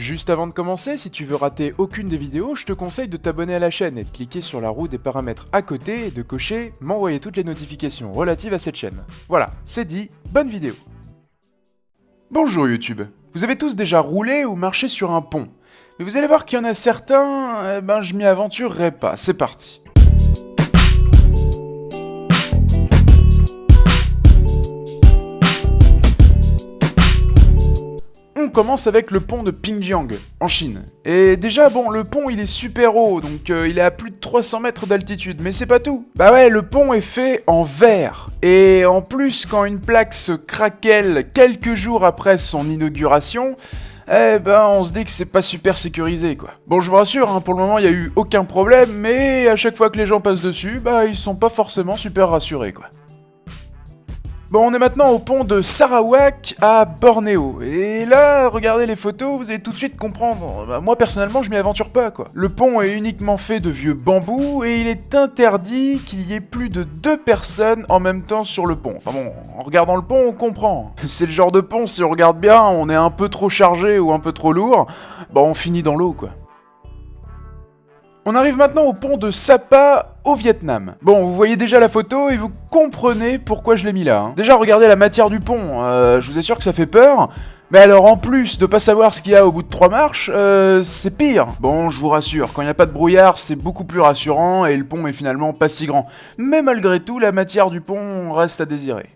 Juste avant de commencer, si tu veux rater aucune des vidéos, je te conseille de t'abonner à la chaîne et de cliquer sur la roue des paramètres à côté et de cocher « M'envoyer toutes les notifications relatives à cette chaîne ». Voilà, c'est dit, bonne vidéo. Bonjour YouTube. Vous avez tous déjà roulé ou marché sur un pont. Mais vous allez voir qu'il y en a certains, je m'y aventurerai pas, c'est parti. On commence avec le pont de Pingjiang, en Chine. Et déjà, le pont il est super haut, donc il est à plus de 300 mètres d'altitude, mais c'est pas tout. Bah ouais, le pont est fait en verre. Et en plus, quand une plaque se craquelle quelques jours après son inauguration, on se dit que c'est pas super sécurisé, quoi. Bon, je vous rassure, pour le moment, il y a eu aucun problème, mais à chaque fois que les gens passent dessus, ils sont pas forcément super rassurés, quoi. Bon, on est maintenant au pont de Sarawak à Bornéo. Et là, regardez les photos, vous allez tout de suite comprendre. Moi, personnellement, je m'y aventure pas, quoi. Le pont est uniquement fait de vieux bambous et il est interdit qu'il y ait plus de 2 personnes en même temps sur le pont. Enfin bon, en regardant le pont, on comprend. C'est le genre de pont, si on regarde bien, on est un peu trop chargé ou un peu trop lourd, on finit dans l'eau, quoi. On arrive maintenant au pont de Sapa au Vietnam. Bon, vous voyez déjà la photo et vous comprenez pourquoi je l'ai mis là. Déjà, regardez la matière du pont, je vous assure que ça fait peur. Mais alors, en plus de pas savoir ce qu'il y a au bout de 3 marches, c'est pire. Bon, je vous rassure, quand il n'y a pas de brouillard, c'est beaucoup plus rassurant et le pont est finalement pas si grand. Mais malgré tout, la matière du pont reste à désirer.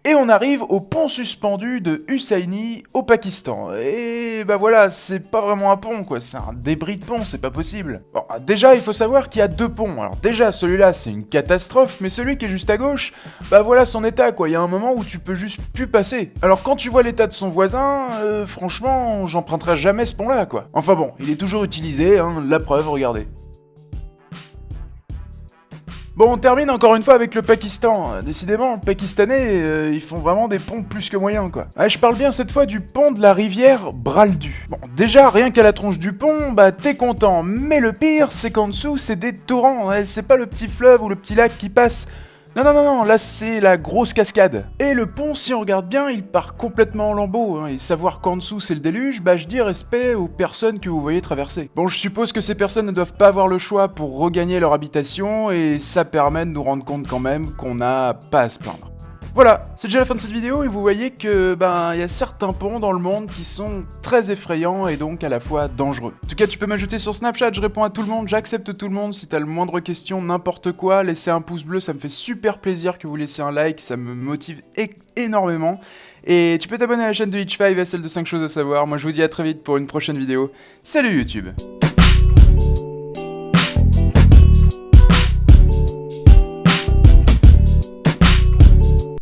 Et on arrive au pont suspendu de Hussaini au Pakistan. Et voilà, c'est pas vraiment un pont, quoi, c'est un débris de pont, c'est pas possible. Bon, déjà, il faut savoir qu'il y a 2 ponts. Alors déjà, celui-là, c'est une catastrophe, mais celui qui est juste à gauche, voilà son état, quoi. Il y a un moment où tu peux juste plus passer. Alors quand tu vois l'état de son voisin, franchement, j'emprunterai jamais ce pont-là, quoi. Enfin bon, il est toujours utilisé, la preuve, regardez. Bon, on termine encore une fois avec le Pakistan. Décidément, les Pakistanais, ils font vraiment des ponts plus que moyens, quoi. Je parle bien cette fois du pont de la rivière Braldu. Bon, déjà, rien qu'à la tronche du pont, t'es content. Mais le pire, c'est qu'en dessous, c'est des torrents. C'est pas le petit fleuve ou le petit lac qui passe. Non, là c'est la grosse cascade. Et le pont, si on regarde bien, il part complètement en lambeaux, et savoir qu'en dessous c'est le déluge, je dis respect aux personnes que vous voyez traverser. Bon, je suppose que ces personnes ne doivent pas avoir le choix pour regagner leur habitation, et ça permet de nous rendre compte quand même qu'on n'a pas à se plaindre. Voilà, c'est déjà la fin de cette vidéo et vous voyez que il y a certains ponts dans le monde qui sont très effrayants et donc à la fois dangereux. En tout cas, tu peux m'ajouter sur Snapchat, je réponds à tout le monde, j'accepte tout le monde. Si t'as le moindre question, n'importe quoi, laissez un pouce bleu, ça me fait super plaisir que vous laissiez un like, ça me motive énormément. Et tu peux t'abonner à la chaîne de Hitch5 et à celle de 5 choses à savoir. Moi je vous dis à très vite pour une prochaine vidéo. Salut YouTube!